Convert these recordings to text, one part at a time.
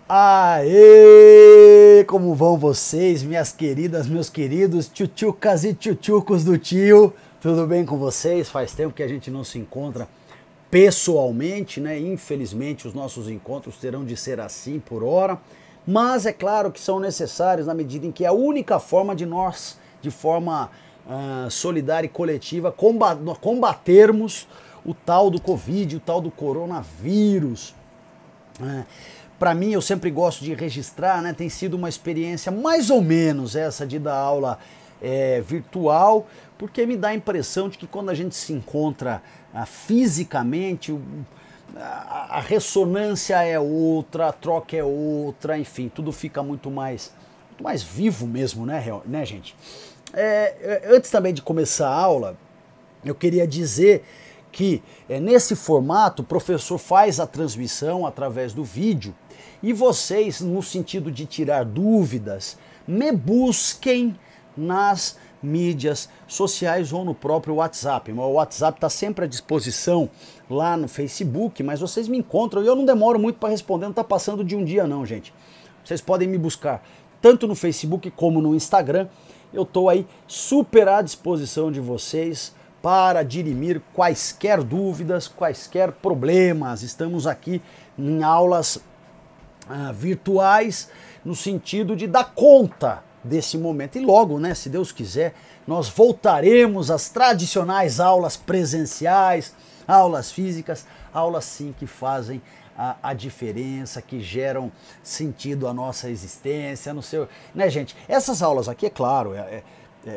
Aê! Como vão vocês, minhas queridas, meus queridos tchutchucas e tchutchucos do tio? Tudo bem com vocês? Faz tempo que a gente não se encontra pessoalmente, né? Infelizmente os nossos encontros terão de ser assim por hora, mas é claro que são necessários na medida em que é a única forma de nós, de forma solidária e coletiva, combatermos o tal do Covid, o tal do coronavírus. Para mim, eu sempre gosto de registrar, né? Tem sido uma experiência mais ou menos essa de dar aula virtual, porque me dá a impressão de que quando a gente se encontra fisicamente, a ressonância é outra, a troca é outra, enfim, tudo fica muito mais vivo mesmo, né gente? Antes também de começar a aula, eu queria dizer que nesse formato o professor faz a transmissão através do vídeo e vocês, no sentido de tirar dúvidas, me busquem nas mídias sociais ou no próprio WhatsApp. O WhatsApp está sempre à disposição lá no Facebook, mas vocês me encontram e eu não demoro muito para responder, não está passando de um dia não, gente. Vocês podem me buscar tanto no Facebook como no Instagram. Eu estou aí super à disposição de vocês para dirimir quaisquer dúvidas, quaisquer problemas. Estamos aqui em aulas virtuais no sentido de dar conta desse momento. E logo, né, se Deus quiser, nós voltaremos às tradicionais aulas presenciais, aulas físicas, aulas sim que fazem a diferença, que geram sentido à nossa existência, no seu, né, gente? Essas aulas aqui, é claro,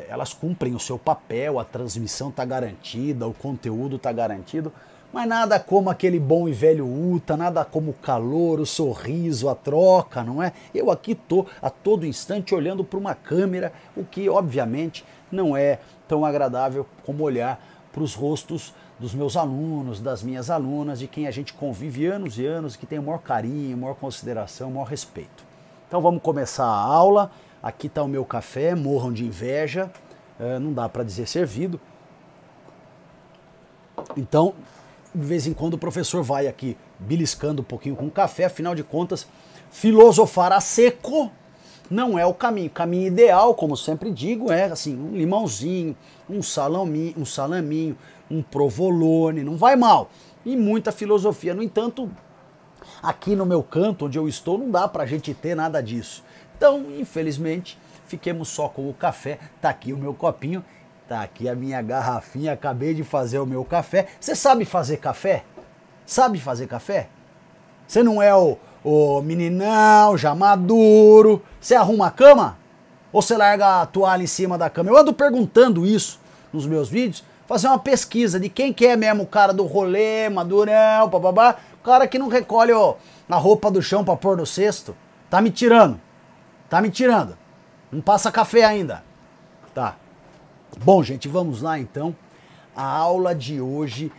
elas cumprem o seu papel, a transmissão está garantida, o conteúdo está garantido, mas nada como aquele bom e velho UTA, nada como o calor, o sorriso, a troca, não é? Eu aqui estou a todo instante olhando para uma câmera, o que obviamente não é tão agradável como olhar para os rostos dos meus alunos, das minhas alunas, de quem a gente convive anos e anos, que tem o maior carinho, maior consideração, maior respeito. Então vamos começar a aula. Aqui está o meu café, morram de inveja, não dá para dizer servido. Então, de vez em quando o professor vai aqui beliscando um pouquinho com o café, afinal de contas, filosofar a seco não é o caminho. O caminho ideal, como sempre digo, é assim, um limãozinho, um salaminho, um provolone, não vai mal. E muita filosofia. No entanto, aqui no meu canto, onde eu estou, não dá pra gente ter nada disso. Então, infelizmente, fiquemos só com o café. Tá aqui o meu copinho, tá aqui a minha garrafinha, acabei de fazer o meu café. Você sabe fazer café? Sabe fazer café? Você não é o meninão já maduro? Você arruma a cama? Ou você larga a toalha em cima da cama? Eu ando perguntando isso nos meus vídeos, fazer uma pesquisa de quem que é mesmo o cara do rolê, madurão, bababá, o cara que não recolhe a roupa do chão pra pôr no cesto. Tá me tirando. Tá me tirando. Não passa café ainda. Tá. Bom, gente, vamos lá então. A aula de hoje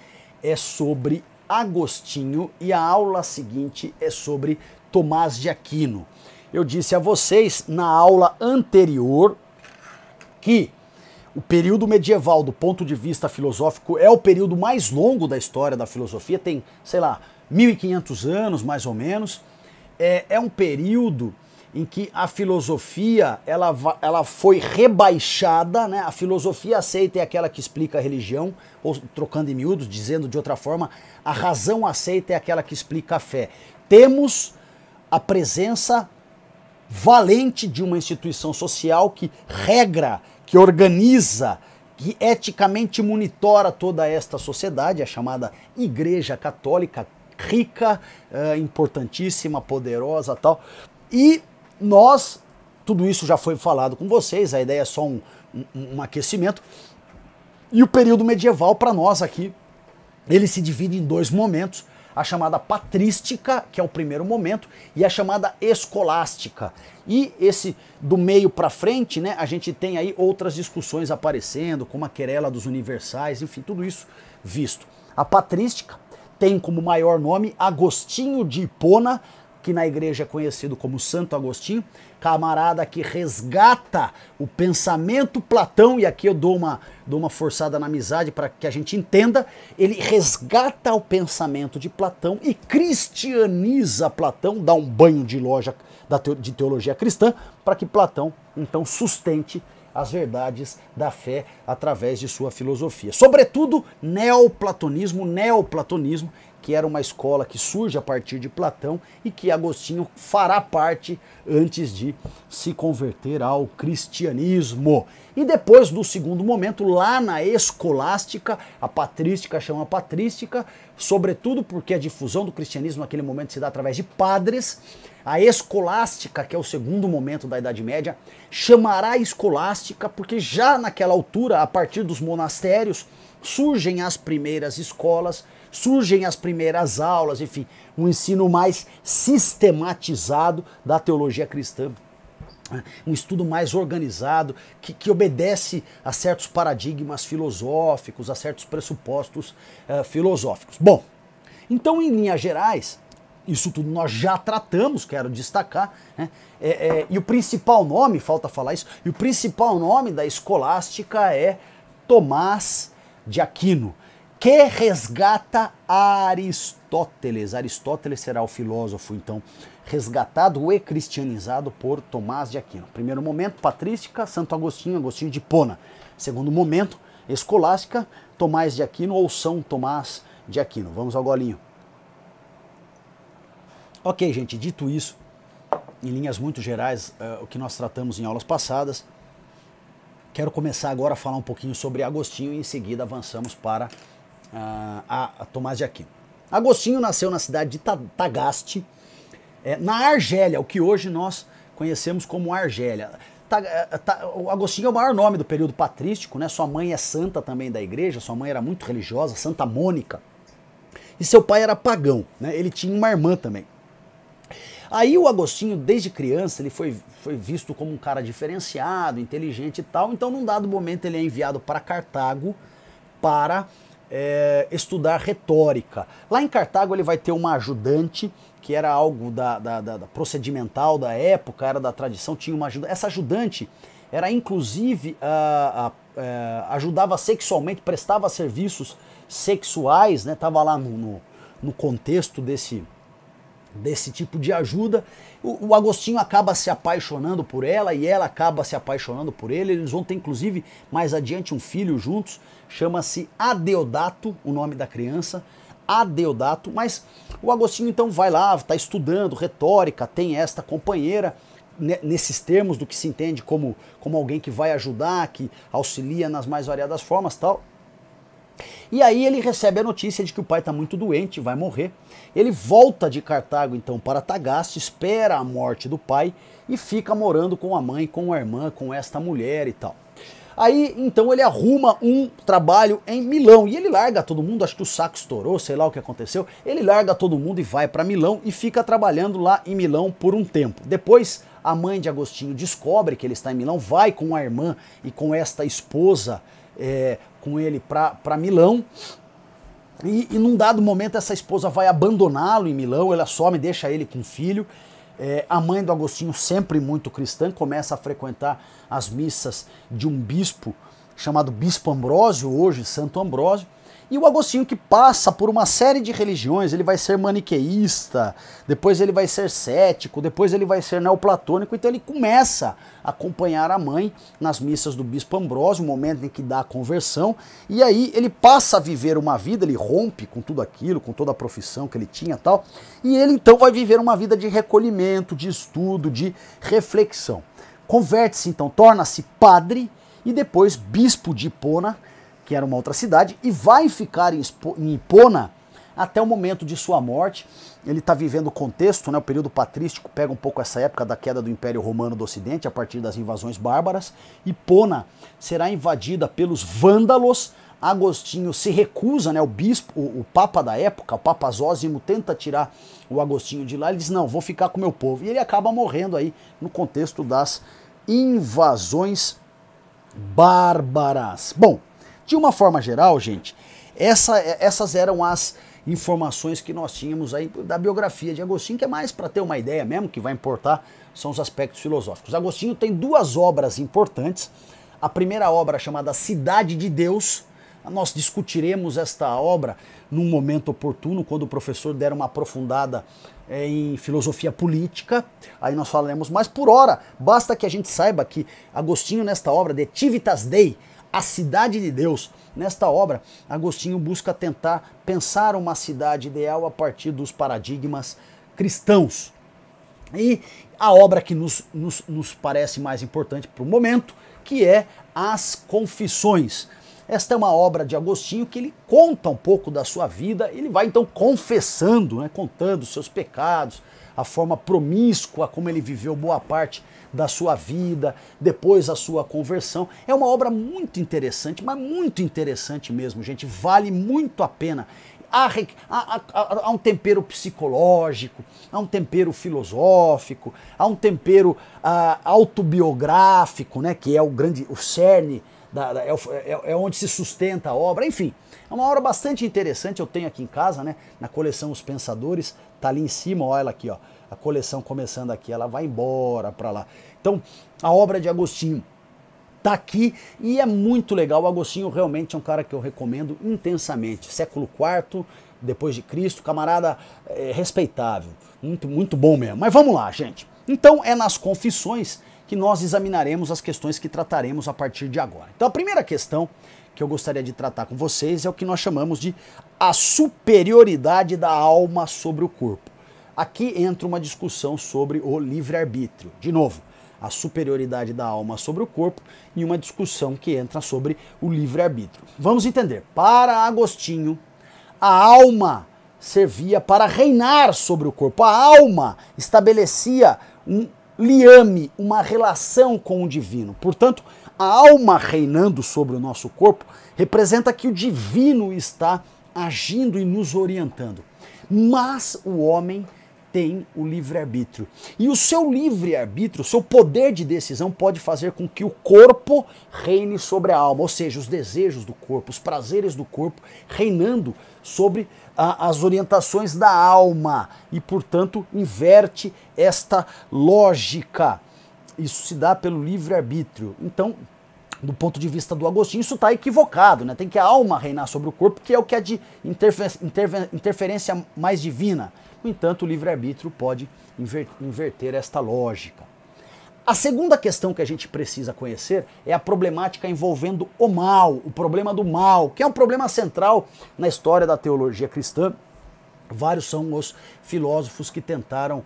é sobre Agostinho e a aula seguinte é sobre Tomás de Aquino. Eu disse a vocês na aula anterior que o período medieval, do ponto de vista filosófico, é o período mais longo da história da filosofia, tem, sei lá, 1500 anos, mais ou menos. É um período em que a filosofia ela foi rebaixada, né? A filosofia aceita é aquela que explica a religião, ou trocando em miúdos, dizendo de outra forma, a razão aceita é aquela que explica a fé. Temos a presença valente de uma instituição social que regra, que organiza, que eticamente monitora toda esta sociedade, a chamada Igreja Católica, rica, importantíssima, poderosa, tal. E nós, tudo isso já foi falado com vocês, a ideia é só um aquecimento. E o período medieval, para nós aqui, ele se divide em dois momentos. A chamada patrística, que é o primeiro momento, e a chamada escolástica. E esse do meio para frente, né, a gente tem aí outras discussões aparecendo, como a querela dos universais, enfim, tudo isso visto. A patrística tem como maior nome Agostinho de Hipona, que na igreja é conhecido como Santo Agostinho, camarada que resgata o pensamento Platão, e aqui eu dou uma forçada na amizade para que a gente entenda, ele resgata o pensamento de Platão e cristianiza Platão, dá um banho de loja de teologia cristã, para que Platão então sustente as verdades da fé através de sua filosofia. Sobretudo, neoplatonismo, que era uma escola que surge a partir de Platão e que Agostinho fará parte antes de se converter ao cristianismo. E depois do segundo momento, lá na escolástica, a patrística chama patrística, sobretudo porque a difusão do cristianismo naquele momento se dá através de padres. A escolástica, que é o segundo momento da Idade Média, chamará escolástica porque já naquela altura, a partir dos monastérios, surgem as primeiras escolas, surgem as primeiras aulas, enfim, um ensino mais sistematizado da teologia cristã, um estudo mais organizado, que obedece a certos paradigmas filosóficos, a certos pressupostos filosóficos. Bom, então em linhas gerais, isso tudo nós já tratamos, quero destacar, né? E o principal nome, falta falar isso, e o principal nome da escolástica é Tomás de Aquino, que resgata Aristóteles. Aristóteles será o filósofo, então, resgatado e cristianizado por Tomás de Aquino. Primeiro momento, patrística, Santo Agostinho, Agostinho de Hipona. Segundo momento, escolástica, Tomás de Aquino ou São Tomás de Aquino. Vamos ao golinho. Ok, gente, dito isso, em linhas muito gerais, o que nós tratamos em aulas passadas, quero começar agora a falar um pouquinho sobre Agostinho e em seguida avançamos para a Tomás de Aquino. Agostinho nasceu na cidade de Tagaste, na Argélia, o que hoje nós conhecemos como Argélia. O Agostinho é o maior nome do período patrístico, né? Sua mãe é santa também da igreja, sua mãe era muito religiosa, Santa Mônica, e seu pai era pagão, né? Ele tinha uma irmã também. Aí o Agostinho, desde criança, ele foi visto como um cara diferenciado, inteligente e tal, então num dado momento ele é enviado para Cartago para estudar retórica. Lá em Cartago ele vai ter uma ajudante, que era algo da procedimental da época, era da tradição, tinha uma ajudante. Essa ajudante era inclusive, ajudava sexualmente, prestava serviços sexuais, né? Tava lá no contexto desse tipo de ajuda. O Agostinho acaba se apaixonando por ela e ela acaba se apaixonando por ele. Eles vão ter inclusive mais adiante um filho juntos, chama-se Adeodato, o nome da criança, Adeodato. Mas o Agostinho então vai lá, está estudando retórica, tem esta companheira, nesses termos do que se entende como alguém que vai ajudar, que auxilia nas mais variadas formas, tal. E aí ele recebe a notícia de que o pai está muito doente, vai morrer. Ele volta de Cartago então para Tagaste, espera a morte do pai e fica morando com a mãe, com a irmã, com esta mulher e tal. Aí então ele arruma um trabalho em Milão e ele larga todo mundo, acho que o saco estourou, sei lá o que aconteceu. Ele larga todo mundo e vai para Milão e fica trabalhando lá em Milão por um tempo. Depois a mãe de Agostinho descobre que ele está em Milão, vai com a irmã e com esta esposa com ele para Milão, e num dado momento essa esposa vai abandoná-lo em Milão, ela some, deixa ele com o filho. A mãe do Agostinho, sempre muito cristã, começa a frequentar as missas de um bispo chamado Bispo Ambrósio, hoje Santo Ambrósio. E o Agostinho, que passa por uma série de religiões, ele vai ser maniqueísta, depois ele vai ser cético, depois ele vai ser neoplatônico, então ele começa a acompanhar a mãe nas missas do Bispo Ambrósio, o momento em que dá a conversão, e aí ele passa a viver uma vida, ele rompe com tudo aquilo, com toda a profissão que ele tinha e tal, e ele então vai viver uma vida de recolhimento, de estudo, de reflexão. Converte-se então, torna-se padre e depois bispo de Hipona, que era uma outra cidade, e vai ficar em Hipona até o momento de sua morte. Ele está vivendo o contexto, né, o período patrístico pega um pouco essa época da queda do Império Romano do Ocidente, a partir das invasões bárbaras. Hipona será invadida pelos vândalos. Agostinho se recusa, né, o bispo, o papa da época, o Papa Zósimo, tenta tirar o Agostinho de lá, ele diz, não, vou ficar com o meu povo. E ele acaba morrendo aí no contexto das invasões bárbaras. Bom, de uma forma geral, gente, essas eram as informações que nós tínhamos aí da biografia de Agostinho, que é mais para ter uma ideia mesmo, que vai importar são os aspectos filosóficos. Agostinho tem duas obras importantes. A primeira obra chamada Cidade de Deus. Nós discutiremos esta obra num momento oportuno, quando o professor der uma aprofundada em filosofia política, aí nós falaremos, mas por hora, basta que a gente saiba que Agostinho nesta obra, De Civitas Dei, a Cidade de Deus, nesta obra, Agostinho busca tentar pensar uma cidade ideal a partir dos paradigmas cristãos. E a obra que nos parece mais importante para o momento, que é As Confissões. Esta é uma obra de Agostinho que ele conta um pouco da sua vida, ele vai então confessando, contando seus pecados, a forma promíscua como ele viveu boa parte da sua vida, depois a sua conversão. É uma obra muito interessante, mas muito interessante mesmo, gente, vale muito a pena. Há um tempero psicológico, há um tempero filosófico, há um tempero autobiográfico, que é o cerne, é onde se sustenta a obra, enfim. É uma obra bastante interessante, eu tenho aqui em casa, na coleção Os Pensadores, tá ali em cima, olha ela aqui, ó, a coleção começando aqui, ela vai embora para lá. Então, a obra de Agostinho tá aqui e é muito legal. O Agostinho realmente é um cara que eu recomendo intensamente. Século IV depois de Cristo, camarada respeitável, muito bom mesmo. Mas vamos lá, gente. Então é nas Confissões que nós examinaremos as questões que trataremos a partir de agora. Então a primeira questão que eu gostaria de tratar com vocês é o que nós chamamos de a superioridade da alma sobre o corpo. Aqui entra uma discussão sobre o livre-arbítrio. De novo, a superioridade da alma sobre o corpo e uma discussão que entra sobre o livre-arbítrio. Vamos entender. Para Agostinho, a alma servia para reinar sobre o corpo. A alma estabelecia um liame, uma relação com o divino. Portanto, a alma reinando sobre o nosso corpo representa que o divino está agindo e nos orientando. Mas o homem tem o livre-arbítrio. E o seu livre-arbítrio, o seu poder de decisão pode fazer com que o corpo reine sobre a alma, ou seja, os desejos do corpo, os prazeres do corpo, reinando sobre as orientações da alma e, portanto, inverte esta lógica. Isso se dá pelo livre-arbítrio. Então, do ponto de vista do Agostinho, isso está equivocado, Tem que a alma reinar sobre o corpo, que é o que é de interferência mais divina. No entanto, o livre-arbítrio pode inverter esta lógica. A segunda questão que a gente precisa conhecer é a problemática envolvendo o mal, o problema do mal, que é um problema central na história da teologia cristã. Vários são os filósofos que tentaram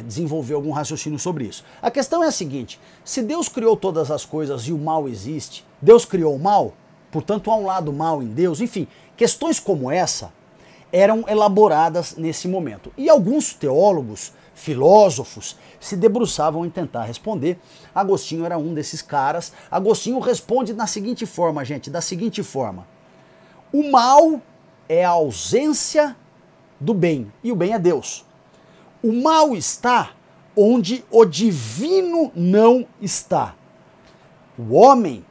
desenvolver algum raciocínio sobre isso. A questão é a seguinte: se Deus criou todas as coisas e o mal existe, Deus criou o mal, portanto há um lado mal em Deus, enfim, questões como essa eram elaboradas nesse momento. E alguns teólogos, filósofos, se debruçavam em tentar responder. Agostinho era um desses caras. Agostinho responde da seguinte forma, gente, da seguinte forma: o mal é a ausência do bem, e o bem é Deus. O mal está onde o divino não está. O homem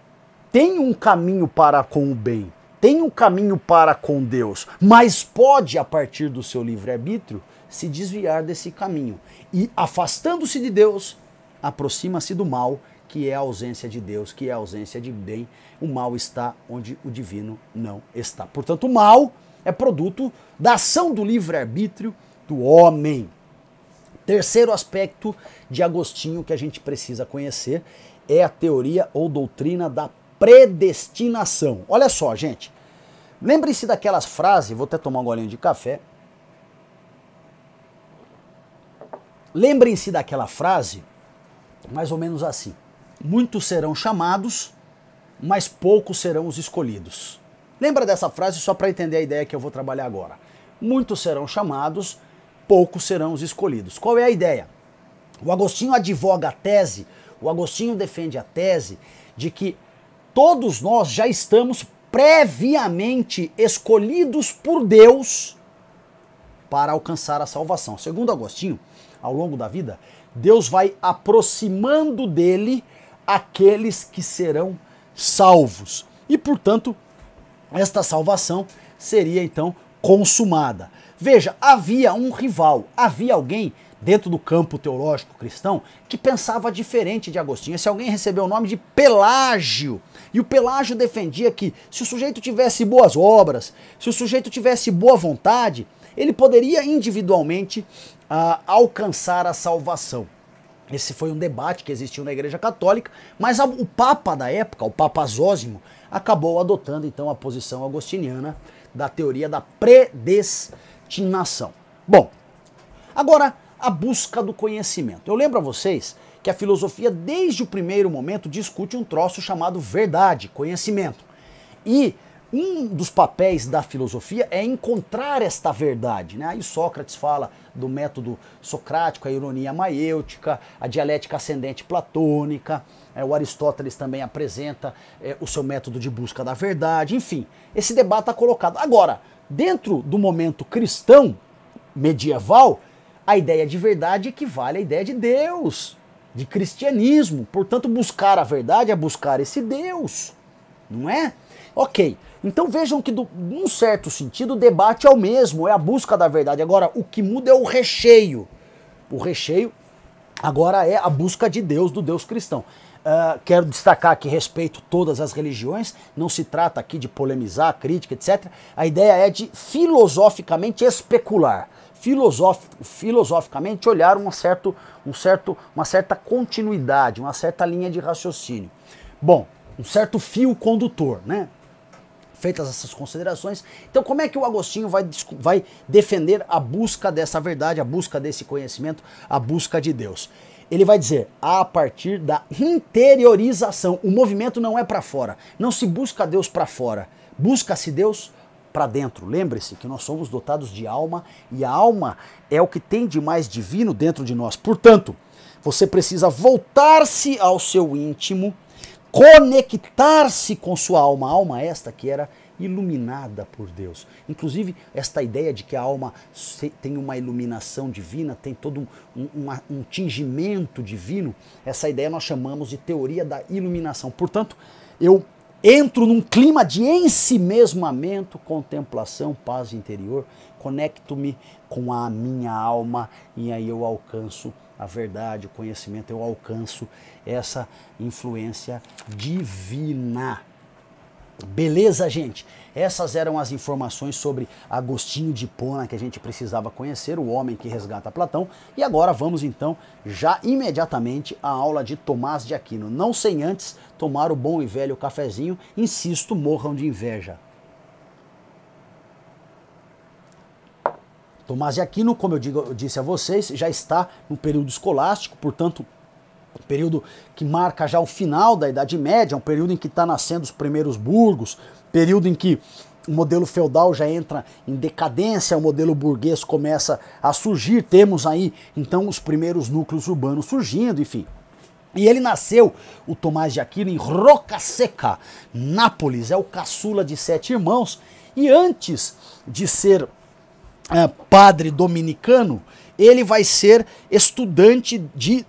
tem um caminho para com o bem, tem um caminho para com Deus, mas pode, a partir do seu livre-arbítrio, se desviar desse caminho. E, afastando-se de Deus, aproxima-se do mal, que é a ausência de Deus, que é a ausência de bem. O mal está onde o divino não está. Portanto, o mal é produto da ação do livre-arbítrio do homem. Terceiro aspecto de Agostinho que a gente precisa conhecer é a teoria ou doutrina da predestinação. Olha só, gente. Lembre-se daquelas frases, vou até tomar um golinho de café. Lembrem-se daquela frase, mais ou menos assim: muitos serão chamados, mas poucos serão os escolhidos. Lembra dessa frase só para entender a ideia que eu vou trabalhar agora. Muitos serão chamados, poucos serão os escolhidos. Qual é a ideia? O Agostinho advoga a tese, o Agostinho defende a tese de que todos nós já estamos previamente escolhidos por Deus para alcançar a salvação. Segundo Agostinho, ao longo da vida, Deus vai aproximando dele aqueles que serão salvos. E, portanto, esta salvação seria, então, consumada. Veja, havia um rival, havia alguém dentro do campo teológico cristão que pensava diferente de Agostinho. Esse alguém recebeu o nome de Pelágio. E o Pelágio defendia que se o sujeito tivesse boas obras, se o sujeito tivesse boa vontade, ele poderia individualmente alcançar a salvação. Esse foi um debate que existiu na Igreja Católica, mas o Papa da época, o Papa Zósimo, acabou adotando então a posição agostiniana da teoria da predestinação. Bom, agora a busca do conhecimento. Eu lembro a vocês que a filosofia desde o primeiro momento discute um troço chamado verdade, conhecimento. E um dos papéis da filosofia é encontrar esta verdade, né? Aí Sócrates fala do método socrático, a ironia maiêutica, a dialética ascendente platônica, o Aristóteles também apresenta o seu método de busca da verdade, enfim, esse debate está colocado. Agora, dentro do momento cristão medieval, a ideia de verdade equivale à ideia de Deus, de cristianismo, portanto buscar a verdade é buscar esse Deus, não é? Ok, então vejam que num certo sentido o debate é o mesmo, é a busca da verdade. Agora o que muda é o recheio. O recheio agora é a busca de Deus, do Deus cristão. Quero destacar que respeito todas as religiões, não se trata aqui de polemizar, crítica, etc. A ideia é de filosoficamente especular, filosoficamente olhar uma certa continuidade, uma certa linha de raciocínio. Bom, um certo fio condutor, né? Feitas essas considerações, então como é que o Agostinho vai defender a busca dessa verdade, a busca desse conhecimento, a busca de Deus? Ele vai dizer, a partir da interiorização. O movimento não é para fora, não se busca Deus para fora, busca-se Deus para dentro. Lembre-se que nós somos dotados de alma e a alma é o que tem de mais divino dentro de nós. Portanto, você precisa voltar-se ao seu íntimo, conectar-se com sua alma, a alma esta que era iluminada por Deus. Inclusive, esta ideia de que a alma tem uma iluminação divina, tem todo um tingimento divino, essa ideia nós chamamos de teoria da iluminação. Portanto, eu entro num clima de ensimesmamento, contemplação, paz interior, conecto-me com a minha alma e aí eu alcanço a verdade, o conhecimento, eu alcanço essa influência divina. Beleza, gente? Essas eram as informações sobre Agostinho de Hipona que a gente precisava conhecer, o homem que resgata Platão. E agora vamos então, já imediatamente, à aula de Tomás de Aquino. Não sem antes tomar o bom e velho cafezinho. Insisto, morram de inveja. Tomás de Aquino, como eu disse a vocês, já está no período escolástico, portanto, um período que marca já o final da Idade Média, um período em que está nascendo os primeiros burgos, período em que o modelo feudal já entra em decadência, o modelo burguês começa a surgir, temos aí então os primeiros núcleos urbanos surgindo, enfim. E ele nasceu, o Tomás de Aquino, em Roccasecca, Nápoles, é o caçula de 7 irmãos, e antes de ser padre dominicano, ele vai ser estudante de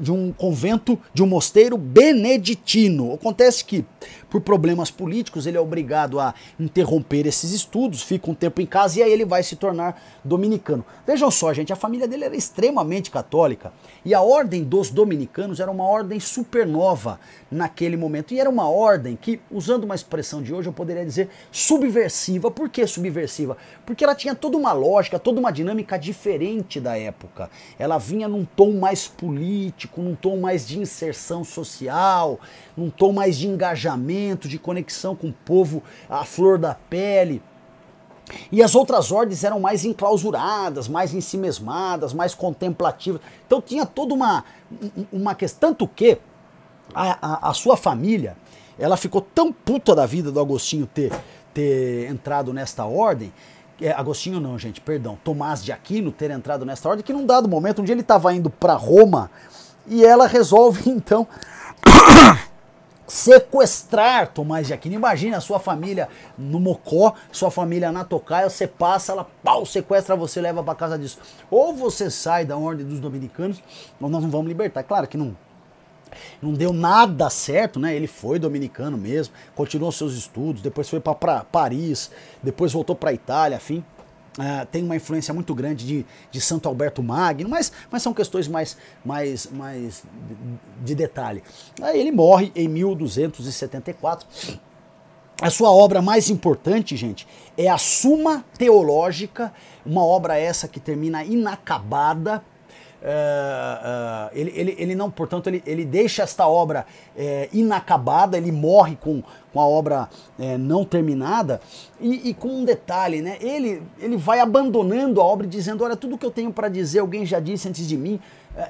um convento, de um mosteiro beneditino. Acontece que, por problemas políticos, ele é obrigado a interromper esses estudos, fica um tempo em casa e aí ele vai se tornar dominicano. Vejam só, gente, a família dele era extremamente católica e a ordem dos dominicanos era uma ordem supernova naquele momento. E era uma ordem que, usando uma expressão de hoje, eu poderia dizer subversiva. Por que subversiva? Porque ela tinha toda uma lógica, toda uma dinâmica diferente da época. Ela vinha num tom mais político, num tom mais de inserção social, num tom mais de engajamento, de conexão com o povo à flor da pele. E as outras ordens eram mais enclausuradas, mais ensimesmadas, mais contemplativas. Então tinha toda uma questão, tanto que a sua família, ela ficou tão puta da vida do Agostinho ter entrado nesta ordem, Agostinho não, gente, perdão, Tomás de Aquino ter entrado nesta ordem, que num dado momento, um dia ele estava indo para Roma e ela resolve então sequestrar Tomás de Aquino. Imagina a sua família no Mocó, sua família na Tocaia, você passa, ela pau, sequestra você, leva para casa disso. Ou você sai da ordem dos dominicanos, ou nós não vamos libertar. Claro que não Não deu nada certo, né? Ele foi dominicano mesmo, continuou seus estudos, depois foi para Paris, depois voltou para Itália, enfim. Tem uma influência muito grande de Santo Alberto Magno, mas são questões mais de detalhe. Aí ele morre em 1274. A sua obra mais importante, gente, é a Suma Teológica, uma obra essa que termina inacabada. Ele não, portanto, ele deixa esta obra inacabada, ele morre com a obra não terminada, e com um detalhe, né? Ele vai abandonando a obra e dizendo, olha, tudo que eu tenho para dizer, alguém já disse antes de mim,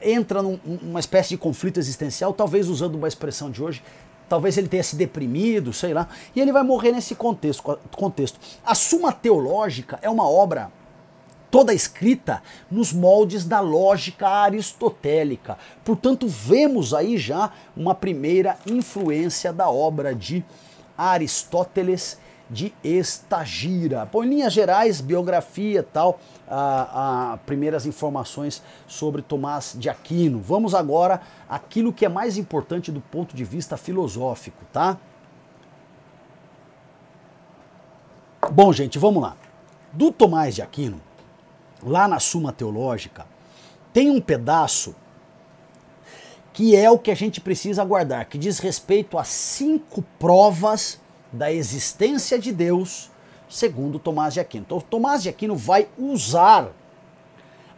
entra numa espécie de conflito existencial, talvez usando uma expressão de hoje, talvez ele tenha se deprimido, sei lá, e ele vai morrer nesse contexto. A Suma Teológica é uma obra toda escrita nos moldes da lógica aristotélica. Portanto, vemos aí já uma primeira influência da obra de Aristóteles de Estagira. Bom, em linhas gerais, biografia tal, primeiras informações sobre Tomás de Aquino. Vamos agora àquilo que é mais importante do ponto de vista filosófico, tá? Bom, gente, vamos lá. Do Tomás de Aquino, lá na Suma Teológica, tem um pedaço que é o que a gente precisa guardar, que diz respeito a 5 provas da existência de Deus, segundo Tomás de Aquino. Então, Tomás de Aquino vai usar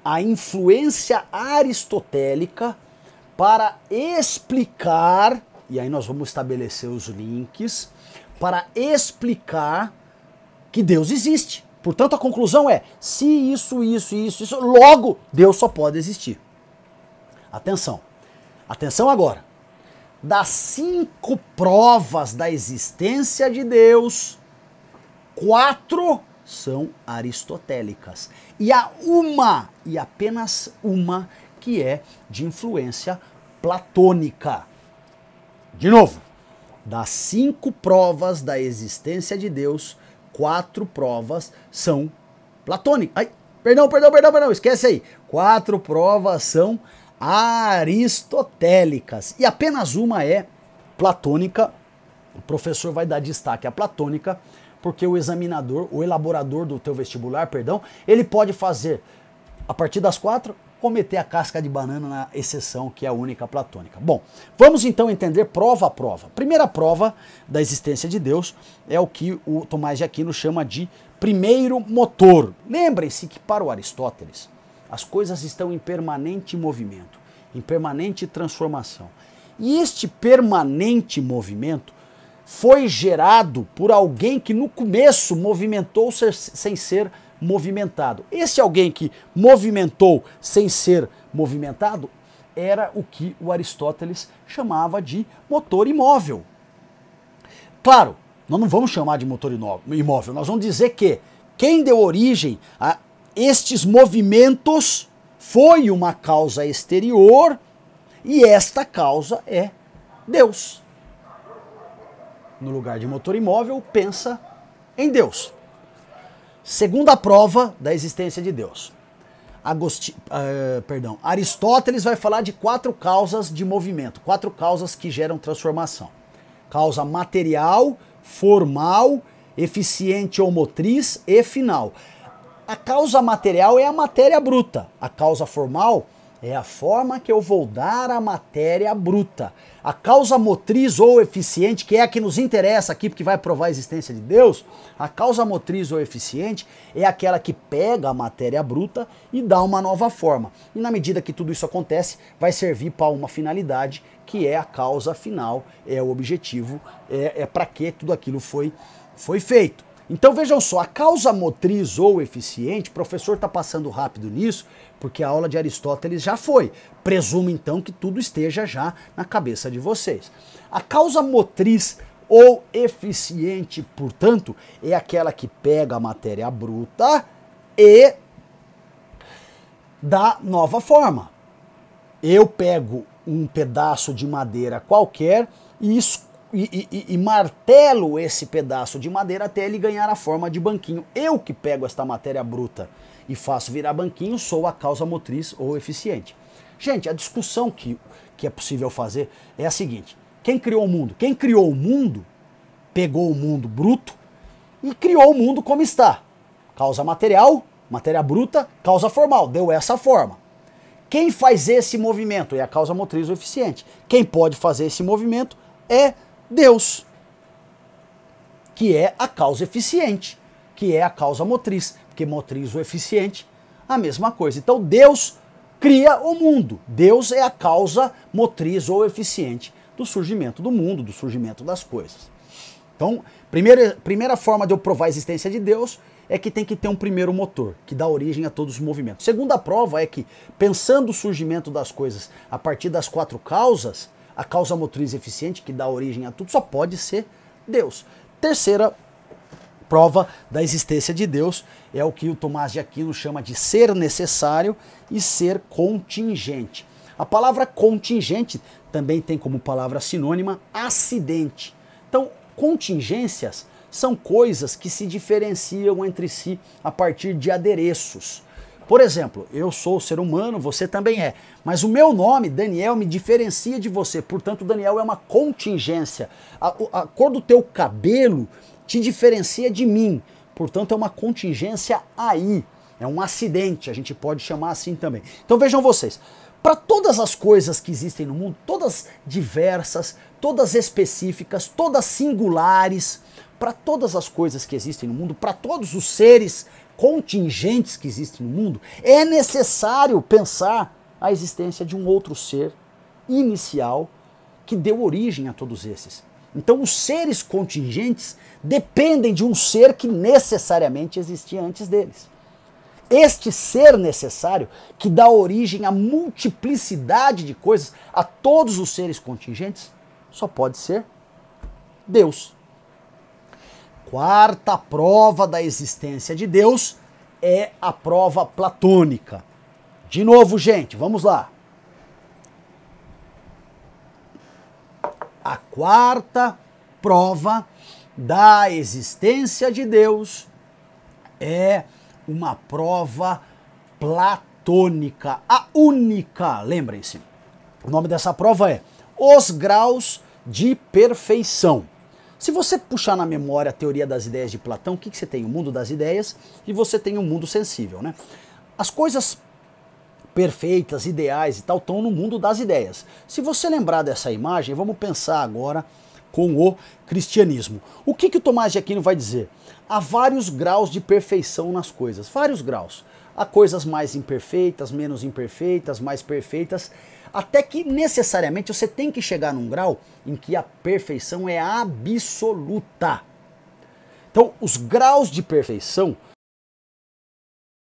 a influência aristotélica para explicar, e aí nós vamos estabelecer os links, para explicar que Deus existe. Portanto, a conclusão é, se isso, logo Deus só pode existir. Atenção. Atenção agora. Das 5 provas da existência de Deus, 4 são aristotélicas. E há uma, e apenas uma, que é de influência platônica. De novo, das 5 provas da existência de Deus, 4 provas são platônicas. Ai, perdão, esquece aí. 4 provas são aristotélicas. E apenas uma é platônica. O professor vai dar destaque à platônica, porque o examinador, o elaborador do teu vestibular, ele pode fazer, a partir das 4, ou meter a casca de banana na exceção, que é a única platônica. Bom, vamos então entender prova a prova. Primeira prova da existência de Deus é o que o Tomás de Aquino chama de primeiro motor. Lembrem-se que para o Aristóteles, as coisas estão em permanente movimento, em permanente transformação. E este permanente movimento foi gerado por alguém que no começo movimentou sem ser movimentado. Esse alguém que movimentou sem ser movimentado era o que o Aristóteles chamava de motor imóvel. Claro, nós não vamos chamar de motor imóvel, nós vamos dizer que quem deu origem a estes movimentos foi uma causa exterior e esta causa é Deus. No lugar de motor imóvel, pensa em Deus. Segunda prova da existência de Deus. Aristóteles vai falar de 4 causas de movimento, 4 causas que geram transformação. Causa material, formal, eficiente ou motriz e final. A causa material é a matéria bruta. A causa formal é a forma que eu vou dar à matéria bruta. A causa motriz ou eficiente, que é a que nos interessa aqui, porque vai provar a existência de Deus, a causa motriz ou eficiente é aquela que pega a matéria bruta e dá uma nova forma. E na medida que tudo isso acontece, vai servir para uma finalidade, que é a causa final, é o objetivo, é para que tudo aquilo foi feito. Então vejam só, a causa motriz ou eficiente, o professor está passando rápido nisso, porque a aula de Aristóteles já foi. Presumo então que tudo esteja já na cabeça de vocês. A causa motriz ou eficiente, portanto, é aquela que pega a matéria bruta e dá nova forma. Eu pego um pedaço de madeira qualquer e martelo esse pedaço de madeira até ele ganhar a forma de banquinho. Eu que pego esta matéria bruta e faço virar banquinho, sou a causa motriz ou eficiente. Gente, a discussão que é possível fazer é a seguinte: quem criou o mundo? Quem criou o mundo pegou o mundo bruto e criou o mundo como está. Causa material, matéria bruta, causa formal, deu essa forma. Quem faz esse movimento é a causa motriz ou eficiente. Quem pode fazer esse movimento é Deus, que é a causa eficiente, que é a causa motriz, porque motriz ou eficiente, a mesma coisa. Então Deus cria o mundo. Deus é a causa motriz ou eficiente do surgimento do mundo, do surgimento das coisas. Então, primeira forma de eu provar a existência de Deus é que tem que ter um primeiro motor, que dá origem a todos os movimentos. Segunda prova é que, pensando o surgimento das coisas a partir das 4 causas, a causa motriz eficiente, que dá origem a tudo, só pode ser Deus. Terceira prova da existência de Deus é o que o Tomás de Aquino chama de ser necessário e ser contingente. A palavra contingente também tem como palavra sinônima acidente. Então, contingências são coisas que se diferenciam entre si a partir de adereços. Por exemplo, eu sou ser humano, você também é, mas o meu nome, Daniel, me diferencia de você, portanto, Daniel é uma contingência. A cor do teu cabelo te diferencia de mim, portanto, é uma contingência aí, é um acidente, a gente pode chamar assim também. Então vejam vocês, para todas as coisas que existem no mundo, todas diversas, todas específicas, todas singulares, para todas as coisas que existem no mundo, para todos os seres contingentes que existem no mundo, é necessário pensar a existência de um outro ser inicial que deu origem a todos esses. Então os seres contingentes dependem de um ser que necessariamente existia antes deles. Este ser necessário, que dá origem à multiplicidade de coisas, a todos os seres contingentes, só pode ser Deus. Quarta prova da existência de Deus é a prova platônica. De novo, gente, vamos lá. A quarta prova da existência de Deus é uma prova platônica, a única, lembrem-se. O nome dessa prova é Os Graus de Perfeição. Se você puxar na memória a teoria das ideias de Platão, o que você tem? O mundo das ideias e você tem o mundo sensível, né? As coisas perfeitas, ideais e tal, estão no mundo das ideias. Se você lembrar dessa imagem, vamos pensar agora com o cristianismo. O que o Tomás de Aquino vai dizer? Há vários graus de perfeição nas coisas, vários graus. Há coisas mais imperfeitas, menos imperfeitas, mais perfeitas, até que necessariamente você tem que chegar num grau em que a perfeição é absoluta. Então, os graus de perfeição